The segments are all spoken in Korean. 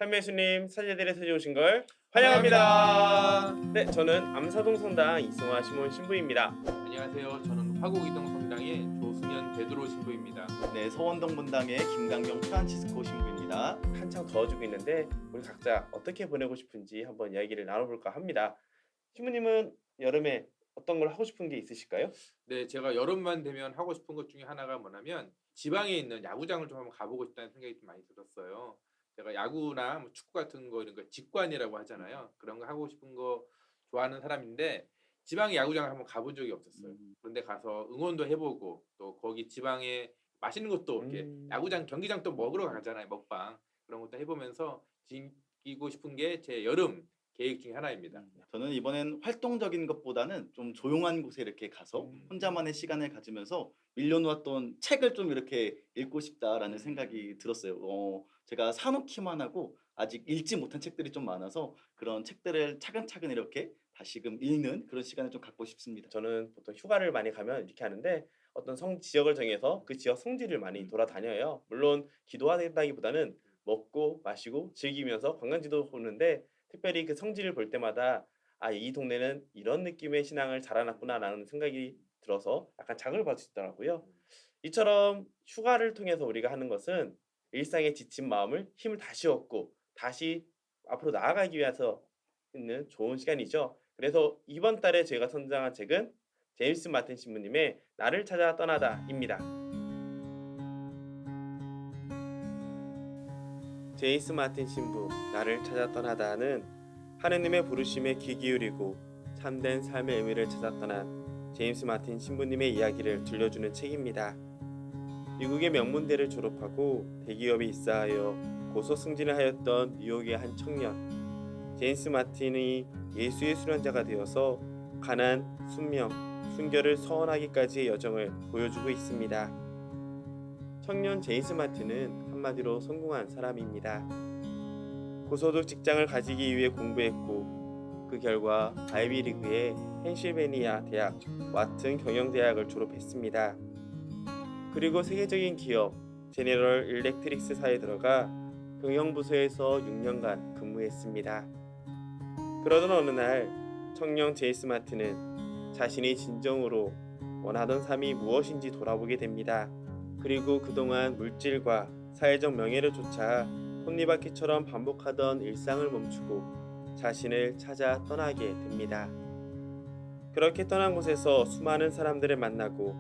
참매수님 사제들의 세계 오신 걸 환영합니다. 환영합니다. 네, 저는 암사동 성당 이승화 시몬 신부입니다. 안녕하세요. 저는 화곡이동 성당의 조승현 베드로 신부입니다. 네, 서원동 분당의 김강경 프란치스코 신부입니다. 한창 더워지고 있는데 우리 각자 어떻게 보내고 싶은지 한번 이야기를 나눠볼까 합니다. 신부님은 여름에 어떤 걸 하고 싶은 게 있으실까요? 네, 제가 여름만 되면 하고 싶은 것 중에 하나가 뭐냐면 지방에 있는 야구장을 좀 한번 가보고 싶다는 생각이 좀 많이 들었어요. 제가 야구나 뭐 축구 같은 거 이런 거 직관이라고 하잖아요. 그런 거 하고 싶은 거 좋아하는 사람인데 지방의 야구장을 한번 가본 적이 없었어요. 그런데 가서 응원도 해보고 또 거기 지방에 맛있는 것도 이렇게 음, 야구장 경기장 또 먹으러 가잖아요. 먹방 그런 것도 해보면서 즐기고 싶은 게 제 여름 계획 중에 하나입니다. 저는 이번엔 활동적인 것보다는 좀 조용한 곳에 이렇게 가서 음. 혼자만의 시간을 가지면서 밀려놓았던 책을 좀 이렇게 읽고 싶다라는 음. 생각이 들었어요. 제가 사놓기만 하고 아직 읽지 못한 책들이 좀 많아서 그런 책들을 차근차근 이렇게 다시금 읽는 그런 시간을 좀 갖고 싶습니다. 저는 보통 휴가를 많이 가면 이렇게 하는데 어떤 지역을 정해서 그 지역 성지를 많이 돌아다녀요. 물론 기도한다기보다는 먹고 마시고 즐기면서 관광지도 보는데 특별히 그 성지를 볼 때마다 아, 이 동네는 이런 느낌의 신앙을 자라났구나라는 생각이 들어서 약간 자극을 받을 수 있더라고요. 이처럼 휴가를 통해서 우리가 하는 것은 일상에 지친 마음을 힘을 다시 얻고 다시 앞으로 나아가기 위해서 있는 좋은 시간이죠. 그래서 이번 달에 제가 선정한 책은 제임스 마틴 신부님의 나를 찾아 떠나다입니다. 제임스 마틴 신부 나를 찾아 떠나다는 하느님의 부르심에 귀 기울이고 참된 삶의 의미를 찾아 떠난 제임스 마틴 신부님의 이야기를 들려주는 책입니다. 미국의 명문대를 졸업하고 대기업에 입사하여 고속 승진을 하였던 뉴욕의 한 청년 제임스 마틴이 예수의 수련자가 되어서 가난, 순명, 순결을 서원하기까지의 여정을 보여주고 있습니다. 청년 제임스 마틴은 한마디로 성공한 사람입니다. 고소득 직장을 가지기 위해 공부했고 그 결과 아이비리그의 펜실베니아 대학 와튼 경영대학을 졸업했습니다. 그리고 세계적인 기업 제네럴 일렉트릭스사에 들어가 경영부서에서 6년간 근무했습니다. 그러던 어느 날 청년 제임스 마틴은 자신이 진정으로 원하던 삶이 무엇인지 돌아보게 됩니다. 그리고 그동안 물질과 사회적 명예를 쫓아 톱니바퀴처럼 반복하던 일상을 멈추고 자신을 찾아 떠나게 됩니다. 그렇게 떠난 곳에서 수많은 사람들을 만나고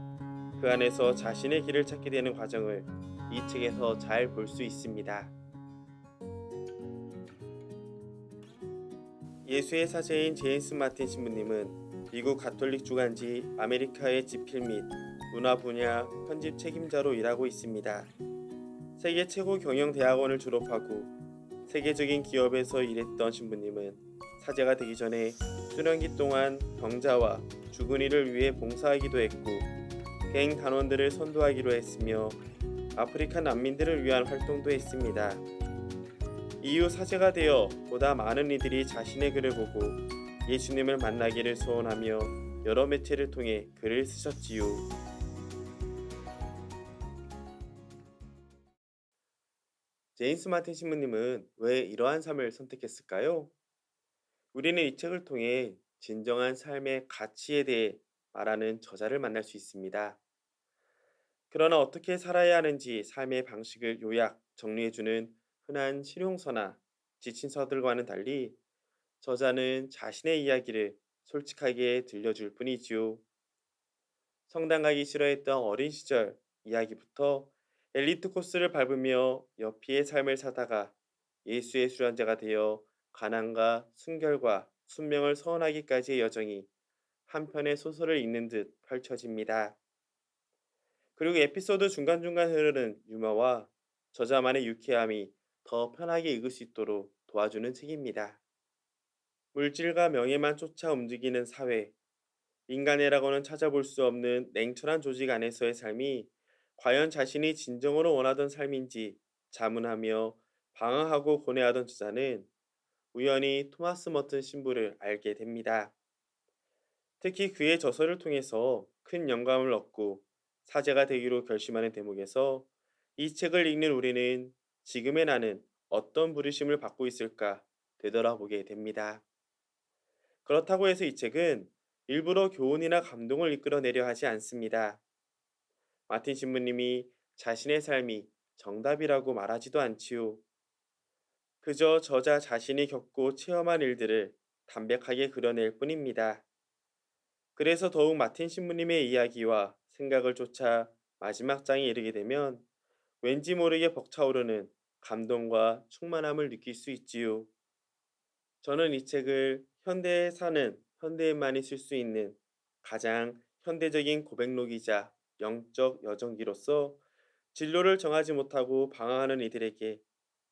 그 안에서 자신의 길을 찾게 되는 과정을 이 책에서 잘 볼 수 있습니다. 예수의 사제인 제임스 마틴 신부님은 미국 가톨릭 주간지 아메리카의 집필 및 문화 분야 편집 책임자로 일하고 있습니다. 세계 최고 경영대학원을 졸업하고 세계적인 기업에서 일했던 신부님은 사제가 되기 전에 수련기 동안 병자와 죽은 이를 위해 봉사하기도 했고 개인 단원들을 선도하기로 했으며 아프리카 난민들을 위한 활동도 했습니다. 이후 사제가 되어 보다 많은 이들이 자신의 글을 보고 예수님을 만나기를 소원하며 여러 매체를 통해 글을 쓰셨지요. 제임스 마틴 신부님은 왜 이러한 삶을 선택했을까요? 우리는 이 책을 통해 진정한 삶의 가치에 대해 말하는 저자를 만날 수 있습니다. 그러나 어떻게 살아야 하는지 삶의 방식을 요약, 정리해주는 흔한 실용서나 지침서들과는 달리 저자는 자신의 이야기를 솔직하게 들려줄 뿐이지요. 성당 가기 싫어했던 어린 시절 이야기부터 엘리트 코스를 밟으며 여피의 삶을 사다가 예수의 수련자가 되어 가난과 순결과 순명을 서원하기까지의 여정이 한 편의 소설을 읽는 듯 펼쳐집니다. 그리고 에피소드 중간중간 흐르는 유머와 저자만의 유쾌함이 더 편하게 읽을 수 있도록 도와주는 책입니다. 물질과 명예만 쫓아 움직이는 사회, 인간이라고는 찾아볼 수 없는 냉철한 조직 안에서의 삶이 과연 자신이 진정으로 원하던 삶인지 자문하며 방황하고 고뇌하던 저자는 우연히 토마스 머튼 신부를 알게 됩니다. 특히 그의 저서를 통해서 큰 영감을 얻고 사제가 되기로 결심하는 대목에서 이 책을 읽는 우리는 지금의 나는 어떤 부르심을 받고 있을까 되돌아보게 됩니다. 그렇다고 해서 이 책은 일부러 교훈이나 감동을 이끌어내려 하지 않습니다. 마틴 신부님이 자신의 삶이 정답이라고 말하지도 않지요. 그저 저자 자신이 겪고 체험한 일들을 담백하게 그려낼 뿐입니다. 그래서 더욱 마틴 신부님의 이야기와 생각을 쫓아 마지막 장에 이르게 되면 왠지 모르게 벅차오르는 감동과 충만함을 느낄 수 있지요. 저는 이 책을 현대에 사는 현대인만이 쓸 수 있는 가장 현대적인 고백록이자 영적 여정기로서 진로를 정하지 못하고 방황하는 이들에게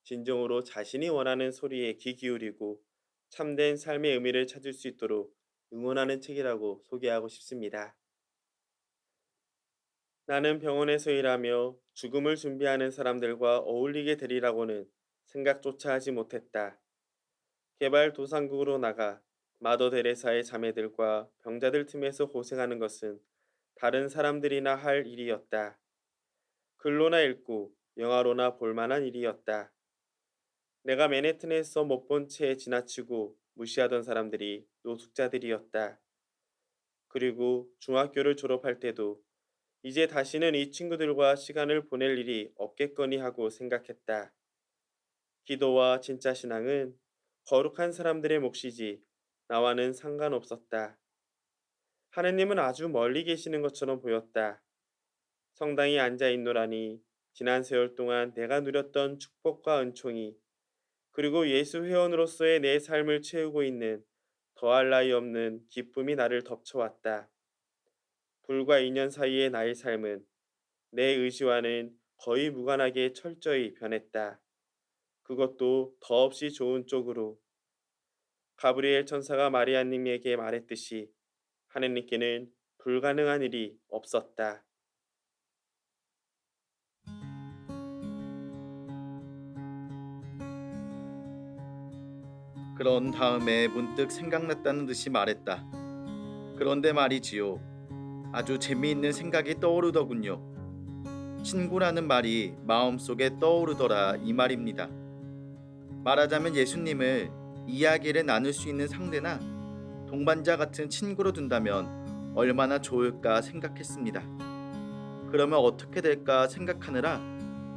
진정으로 자신이 원하는 소리에 귀 기울이고 참된 삶의 의미를 찾을 수 있도록 응원하는 책이라고 소개하고 싶습니다. 나는 병원에서 일하며 죽음을 준비하는 사람들과 어울리게 되리라고는 생각조차 하지 못했다. 개발도상국으로 나가 마더 데레사의 자매들과 병자들 틈에서 고생하는 것은 다른 사람들이나 할 일이었다. 글로나 읽고 영화로나 볼만한 일이었다. 내가 맨해튼에서 못 본 채 지나치고 무시하던 사람들이 노숙자들이었다. 그리고 중학교를 졸업할 때도 이제 다시는 이 친구들과 시간을 보낼 일이 없겠거니 하고 생각했다. 기도와 진짜 신앙은 거룩한 사람들의 몫이지 나와는 상관없었다. 하느님은 아주 멀리 계시는 것처럼 보였다. 성당에 앉아 있노라니 지난 세월 동안 내가 누렸던 축복과 은총이 그리고 예수 회원으로서의 내 삶을 채우고 있는 더할 나위 없는 기쁨이 나를 덮쳐왔다. 불과 2년 사이의 나의 삶은 내 의지와는 거의 무관하게 철저히 변했다. 그것도 더없이 좋은 쪽으로. 가브리엘 천사가 마리아님에게 말했듯이 하느님께는 불가능한 일이 없었다. 그런 다음에 문득 생각났다는 듯이 말했다. 그런데 말이지요. 아주 재미있는 생각이 떠오르더군요. 친구라는 말이 마음속에 떠오르더라 이 말입니다. 말하자면 예수님을 이야기를 나눌 수 있는 상대나 동반자 같은 친구로 둔다면 얼마나 좋을까 생각했습니다. 그러면 어떻게 될까 생각하느라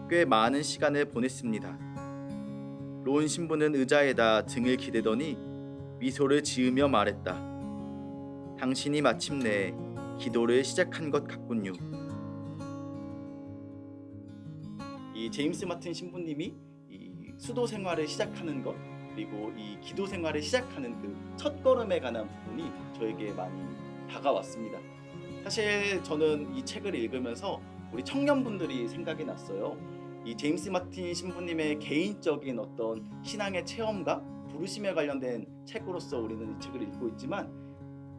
꽤 많은 시간을 보냈습니다. 로운 신부는 의자에다 등을 기대더니 미소를 지으며 말했다. 당신이 마침내 기도를 시작한 것 같군요. 이 제임스 마틴 신부님이 이 수도 생활을 시작하는 것 그리고 이 기도 생활을 시작하는 그 첫걸음에 관한 부분이 저에게 많이 다가왔습니다. 사실 저는 이 책을 읽으면서 우리 청년분들이 생각이 났어요. 이 제임스 마틴 신부님의 개인적인 어떤 신앙의 체험과 부르심에 관련된 책으로서 우리는 이 책을 읽고 있지만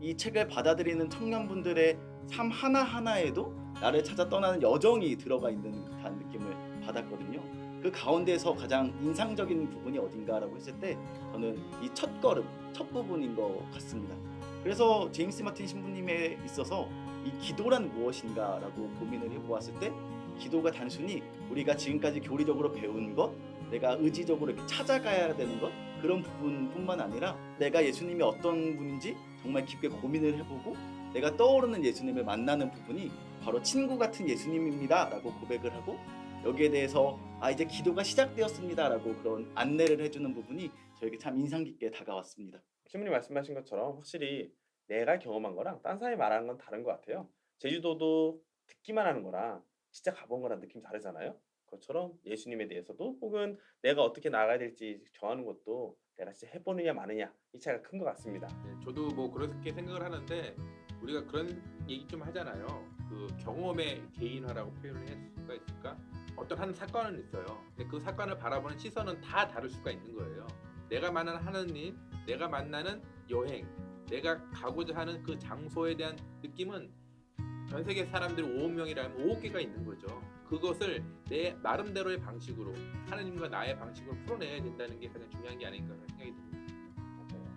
이 책을 받아들이는 청년분들의 삶 하나하나에도 나를 찾아 떠나는 여정이 들어가 있는 듯한 느낌을 받았거든요. 그 가운데서 가장 인상적인 부분이 어딘가라고 했을 때 저는 이 첫걸음, 첫 부분인 것 같습니다. 그래서 제임스 마틴 신부님에 있어서 이 기도란 무엇인가라고 고민을 해보았을 때 기도가 단순히 우리가 지금까지 교리적으로 배운 것, 내가 의지적으로 이렇게 찾아가야 되는 것 그런 부분뿐만 아니라 내가 예수님이 어떤 분인지 정말 깊게 고민을 해보고 내가 떠오르는 예수님을 만나는 부분이 바로 친구 같은 예수님입니다 라고 고백을 하고 여기에 대해서 이제 기도가 시작되었습니다 라고 그런 안내를 해주는 부분이 저에게 참 인상 깊게 다가왔습니다. 신부님 말씀하신 것처럼 확실히 내가 경험한 거랑 딴 사람이 말하는 건 다른 것 같아요. 제주도도 듣기만 하는 거랑 진짜 가본 거랑 느낌 다르잖아요. 그것처럼 예수님에 대해서도 혹은 내가 어떻게 나아가야 될지 정하는 것도 내가 진짜 해보느냐 마느냐 이 차이가 큰 것 같습니다. 네, 저도 뭐 그렇게 생각을 하는데 우리가 그런 얘기 좀 하잖아요. 그 경험의 개인화라고 표현을 할 수가 있을까? 어떤 한 사건은 있어요. 근데 그 사건을 바라보는 시선은 다 다를 수가 있는 거예요. 내가 만나는 하느님, 내가 만나는 여행, 내가 가고자 하는 그 장소에 대한 느낌은 전 세계 사람들이 5억 명이라면 5억 개가 있는 거죠. 그것을 내 나름대로의 방식으로 하느님과 나의 방식으로 풀어내야 된다는 게 가장 중요한 게 아닌가 생각이 듭니다.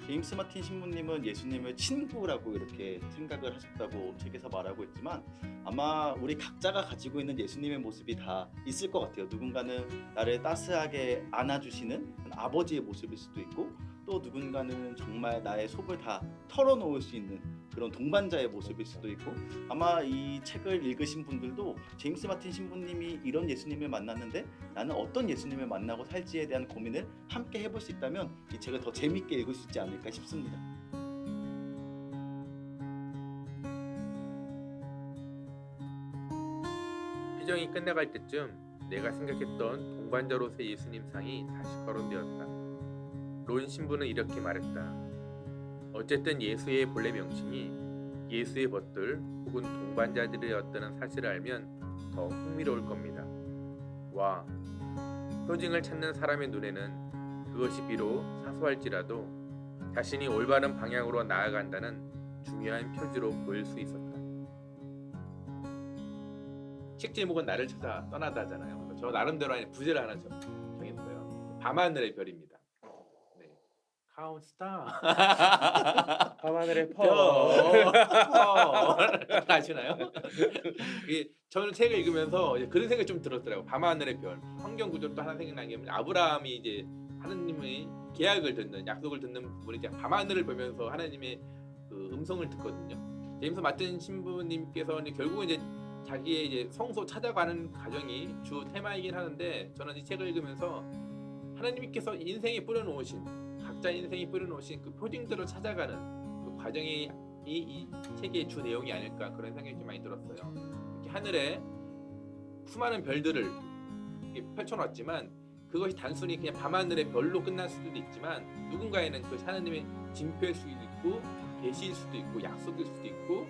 제임스 마틴 신부님은 예수님을 친구라고 이렇게 생각을 하셨다고 책에서 말하고 있지만 아마 우리 각자가 가지고 있는 예수님의 모습이 다 있을 것 같아요. 누군가는 나를 따스하게 안아주시는 아버지의 모습일 수도 있고 또 누군가는 정말 나의 속을 다 털어놓을 수 있는 그런 동반자의 모습일 수도 있고 아마 이 책을 읽으신 분들도 제임스 마틴 신부님이 이런 예수님을 만났는데 나는 어떤 예수님을 만나고 살지에 대한 고민을 함께 해볼 수 있다면 이 책을 더 재밌게 읽을 수 있지 않을까 싶습니다. 피정이 끝나갈 때쯤 내가 생각했던 동반자로서의 예수님 상이 다시 거론되었다. 론 신부는 이렇게 말했다. 어쨌든 예수의 본래 명칭이 예수의 벗들 혹은 동반자들이었다는 사실을 알면 더 흥미로울 겁니다. 와, 표징을 찾는 사람의 눈에는 그것이 비록 사소할지라도 자신이 올바른 방향으로 나아간다는 중요한 표지로 보일 수 있었다. 책 제목은 나를 찾아 떠나다잖아요. 그래서 저 나름대로 부제를 하나 정했어요. 밤하늘의 별입니다. 네. 카운트 스타. 밤하늘의 아시나요? 저는 책을 읽으면서 이제 그런 생각이 좀 들었더라고요. 밤하늘의 별. 환경 구조로 또 하나 생각난 게 아브라함이 이제 하느님의 계약을 듣는 약속을 듣는 부분이 이제 밤하늘을 보면서 하나님의 그 음성을 듣거든요. 제임스 마틴 신부님께서는 결국은 이제 자기의 이제 성소 찾아가는 과정이 주 테마이긴 하는데 저는 이 책을 읽으면서 하나님께서 인생에 뿌려놓으신 각자 인생에 뿌려놓으신 그 표징들을 찾아가는 그 과정이 이 책의 주 내용이 아닐까 그런 생각이 좀 많이 들었어요. 이렇게 하늘에 수많은 별들을 이렇게 펼쳐놨지만 그것이 단순히 그냥 밤하늘의 별로 끝날 수도 있지만 누군가에는 그 하나님의 징표일 수도 있고 계시일 수도 있고 약속일 수도 있고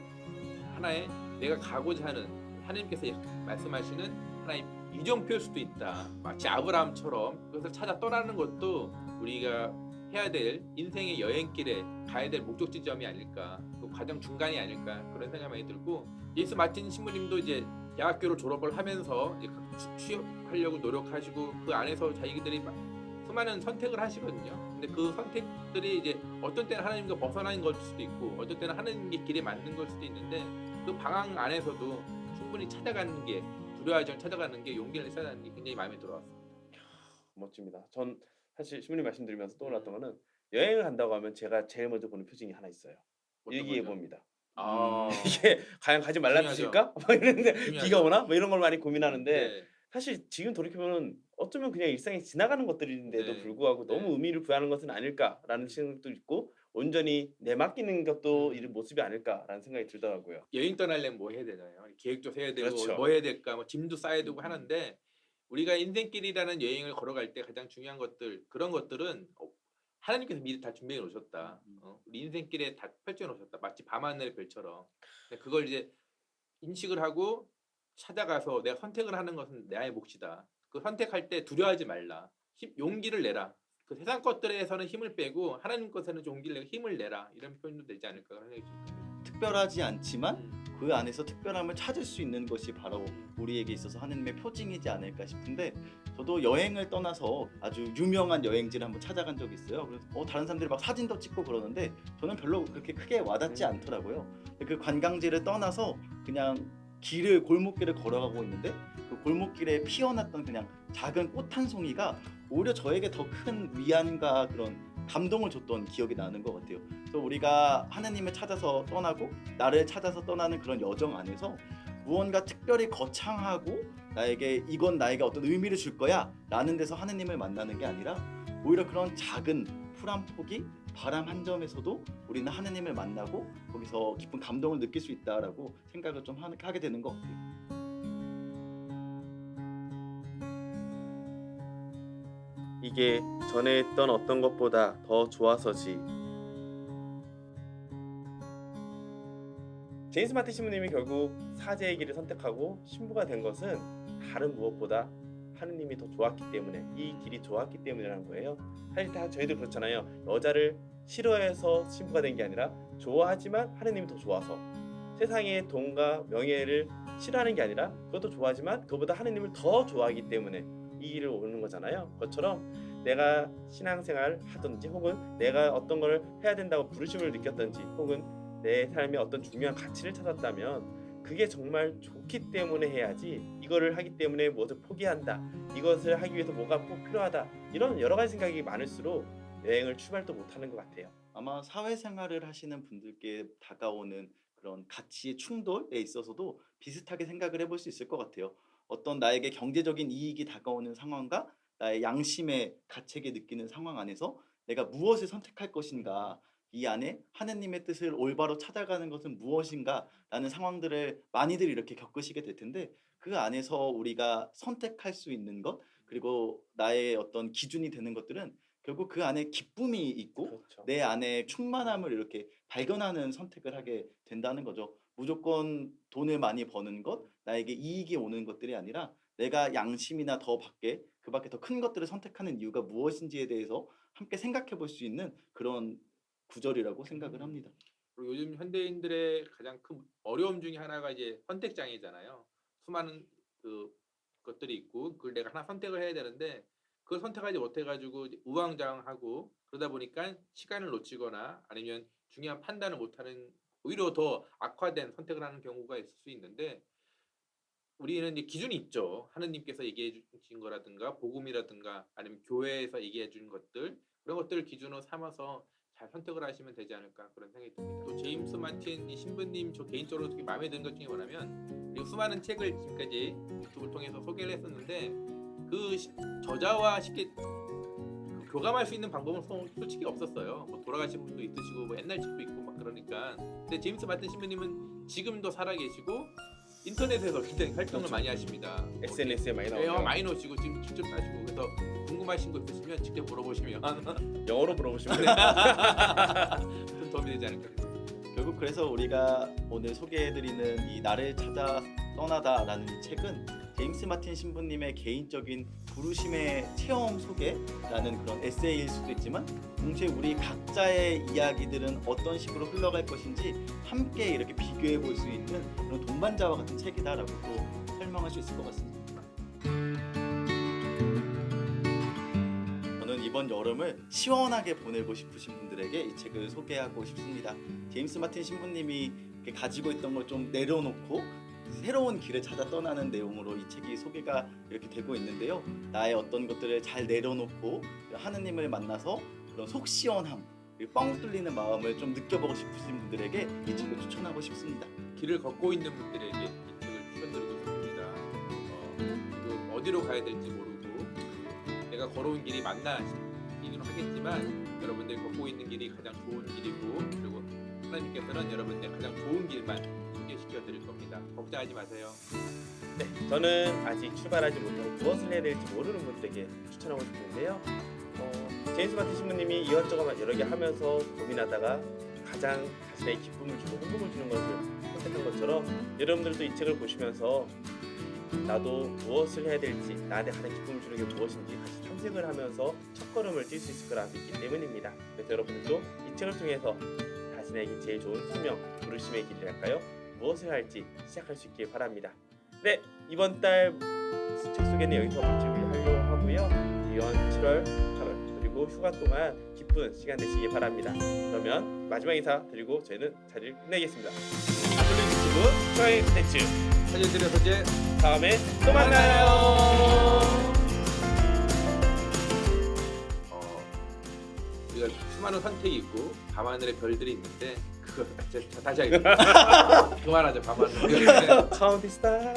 하나의 내가 가고자 하는 하나님께서 말씀하시는 하나의 이정표일 수도 있다. 마치 아브라함처럼 그것을 찾아 떠나는 것도 우리가 해야 될 인생의 여행길에 가야 될 목적 지점이 아닐까, 그 과정 중간이 아닐까 그런 생각이 많이 들고 예수 마틴 신부님도 이제 대학교를 졸업을 하면서 이제 취업하려고 노력하시고 그 안에서 자기들이 수많은 선택을 하시거든요. 근데 그 선택들이 이제 어떤 때는 하나님과 벗어나는 걸 수도 있고 어떤 때는 하나님의 길에 맞는 걸 수도 있는데 그 방향 안에서도 충분히 찾아가는 게 두려워하지 않고 찾아가는 게 용기를 내서 찾아가는 게 굉장히 마음에 들어왔습니다. 멋집니다. 전 사실 신부님 말씀드리면서 떠올랐던 거는 여행을 간다고 하면 제가 제일 먼저 보는 표징이 하나 있어요. 일기예보입니다. 이게 과연 가지 말라 뜻일까? 막 이랬는데 중요하죠. 비가 오나? 뭐 이런 걸 많이 고민하는데 네. 사실 지금 돌이켜보면 어쩌면 그냥 일상에 지나가는 것들인데도 네. 불구하고 네. 너무 의미를 부여하는 것은 아닐까라는 생각도 있고 온전히 내맡기는 것도 이런 모습이 아닐까라는 생각이 들더라고요. 여행 떠나려면 뭐 해야 되나요? 계획도 세야 되고 그렇죠. 뭐 해야 될까? 뭐 짐도 싸야 되고 하는데 우리가 인생길이라는 여행을 걸어갈 때 가장 중요한 것들 그런 것들은 하나님께서 미리 다 준비해 놓으셨다. 우리 인생길에 다 펼쳐 놓으셨다. 마치 밤하늘의 별처럼. 근데 그걸 이제 인식을 하고 찾아가서 내가 선택을 하는 것은 나의 몫이다. 그 선택할 때 두려워하지 말라. 용기를 내라. 그 세상 것들에서는 힘을 빼고 하나님 것에는 용기를 내고 힘을 내라. 이런 표현도 되지 않을까 그런 생각이 좀 듭니다. 특별하지 않지만 그 안에서 특별함을 찾을 수 있는 것이 바로 우리에게 있어서 하나님의 표징이지 않을까 싶은데 저도 여행을 떠나서 아주 유명한 여행지를 한번 찾아간 적이 있어요. 그래서 다른 사람들이 막 사진도 찍고 그러는데 저는 별로 그렇게 크게 와닿지 않더라고요. 그 관광지를 떠나서 그냥 골목길을 걸어가고 있는데 그 골목길에 피어났던 그냥 작은 꽃 한 송이가 오히려 저에게 더 큰 위안과 그런 감동을 줬던 기억이 나는 것 같아요. 그래서 우리가 하나님을 찾아서 떠나고 나를 찾아서 떠나는 그런 여정 안에서 무언가 특별히 거창하고 이건 나에게 어떤 의미를 줄 거야 라는 데서 하나님을 만나는 게 아니라 오히려 그런 작은 풀 한 포기 바람 한 점에서도 우리는 하나님을 만나고 거기서 깊은 감동을 느낄 수 있다라고 생각을 좀 하게 되는 것 같아요. 이게 전에 했던 어떤 것보다 더 좋아서지. 제임스 마틴 신부님이 결국 사제의 길을 선택하고 신부가 된 것은 다른 무엇보다 하느님이 더 좋았기 때문에 이 길이 좋았기 때문이라는 거예요. 사실 다 저희도 그렇잖아요. 여자를 싫어해서 신부가 된 게 아니라 좋아하지만 하느님이 더 좋아서 세상의 돈과 명예를 싫어하는 게 아니라 그것도 좋아하지만 그것보다 하느님을 더 좋아하기 때문에 이 길을 오는 거잖아요. 그것처럼 내가 신앙생활 하든지 혹은 내가 어떤 걸 해야 된다고 부르심을 느꼈든지 혹은 내 삶에 어떤 중요한 가치를 찾았다면 그게 정말 좋기 때문에 해야지 이거를 하기 때문에 무엇을 포기한다, 이것을 하기 위해서 뭐가 꼭 필요하다, 이런 여러 가지 생각이 많을수록 여행을 출발도 못하는 것 같아요. 아마 사회생활을 하시는 분들께 다가오는 그런 가치의 충돌에 있어서도 비슷하게 생각을 해볼 수 있을 것 같아요. 어떤 나에게 경제적인 이익이 다가오는 상황과 나의 양심의 가책에 느끼는 상황 안에서 내가 무엇을 선택할 것인가, 이 안에 하느님의 뜻을 올바로 찾아가는 것은 무엇인가 라는 상황들을 많이들 이렇게 겪으시게 될 텐데, 그 안에서 우리가 선택할 수 있는 것, 그리고 나의 어떤 기준이 되는 것들은 결국 그 안에 기쁨이 있고 그렇죠. 내 안에 충만함을 이렇게 발견하는 선택을 하게 된다는 거죠. 무조건 돈을 많이 버는 것, 나에게 이익이 오는 것들이 아니라 내가 양심이나 더 밖에 그 밖에 더 큰 것들을 선택하는 이유가 무엇인지에 대해서 함께 생각해 볼 수 있는 그런 구절이라고 생각을 합니다. 그리고 요즘 현대인들의 가장 큰 어려움 중에 하나가 이제 선택 장애잖아요. 수많은 그 것들이 있고 그걸 내가 하나 선택을 해야 되는데 그걸 선택하지 못해가지고 이제 우왕좌왕하고 그러다 보니까 시간을 놓치거나 아니면 중요한 판단을 못하는 오히려 더 악화된 선택을 하는 경우가 있을 수 있는데, 우리는 이제 기준이 있죠. 하느님께서 얘기해 주신 거라든가 복음이라든가 아니면 교회에서 얘기해 준 것들, 그런 것들을 기준으로 삼아서 잘 선택을 하시면 되지 않을까 그런 생각이 듭니다. 또 제임스 마틴 이 신부님 저 개인적으로 되게 마음에 드는 것 중에 뭐냐면, 그리고 수많은 책을 지금까지 유튜브를 통해서 소개를 했었는데 그 저자와 쉽게 그 교감할 수 있는 방법은 솔직히 없었어요. 뭐 돌아가신 분도 있으시고 뭐 옛날 책도 있고 막 그러니까. 근데 제임스 마틴 신부님은 지금도 살아계시고 인터넷에서 굉장히 활동을 그렇죠. 많이 하십니다. SNS에 많이 네, 나오죠. 많이 놓으시고 지금 직접 나시고, 그래서 궁금하신 거 있으시면 직접 물어보시면 영어로 물어보시면 돼요. 좀 도움이 되지 않을까 싶습니다. 결국 그래서 우리가 오늘 소개해드리는 이 나를 찾아 떠나다라는 이 책은 제임스 마틴 신부님의 개인적인 부르심의 체험 소개라는 그런 에세이일 수도 있지만, 동시에 우리 각자의 이야기들은 어떤 식으로 흘러갈 것인지 함께 이렇게 비교해 볼 수 있는 그런 동반자와 같은 책이다라고 또 설명할 수 있을 것 같습니다. 저는 이번 여름을 시원하게 보내고 싶으신 분들에게 이 책을 소개하고 싶습니다. 제임스 마틴 신부님이 가지고 있던 걸 좀 내려놓고 새로운 길을 찾아 떠나는 내용으로 이 책이 소개가 이렇게 되고 있는데요. 나의 어떤 것들을 잘 내려놓고 하느님을 만나서 그런 속 시원함, 뻥 뚫리는 마음을 좀 느껴보고 싶으신 분들에게 이 책을 추천하고 싶습니다. 길을 걷고 있는 분들에게 이 책을 추천드리고 싶습니다. 지금 어디로 가야 될지 모르고 내가 걸어온 길이 맞나 싶기는 하겠지만, 여러분들이 걷고 있는 길이 가장 좋은 길이고, 그리고 하나님께서는 여러분들 가장 좋은 길만 소개시켜 드릴 겁니다. 걱정하지 마세요. 네, 저는 아직 출발하지 못하고 무엇을 해야 될지 모르는 분들에게 추천하고 싶은데요. 제임스 마틴 신부님이 이것저것 여러 개 하면서 고민하다가 가장 자신의 기쁨을 주고 행복을 주는 것을 선택한 것처럼, 여러분들도 이 책을 보시면서 나도 무엇을 해야 될지, 나한테 가장 기쁨을 주는 게 무엇인지 다시 탐색을 하면서 첫걸음을 뛸 수 있을 거라 믿기 때문입니다. 그래서 여러분들도 이 책을 통해서 자신에게 제일 좋은 수명, 부르심의 길이랄까요? 무엇을 할지 시작할 수 있길 바랍니다. 네, 이번 달 책 소개는 여기서 마치려고 하고요. 이번 7월, 8월 그리고 휴가 동안 기쁜 시간 되시길 바랍니다. 그러면 마지막 인사 드리고 저희는 자리를 끝내겠습니다. 아플린 유튜브 트라이 콘텐츠 사제들의 서재 다음에 또 만나요. 우리가 수많은 선택이 있고 밤하늘에 별들이 있는데 그거 다시 하겠습니다. 그만하자. 밤하늘 별이 있는데 카운티 스타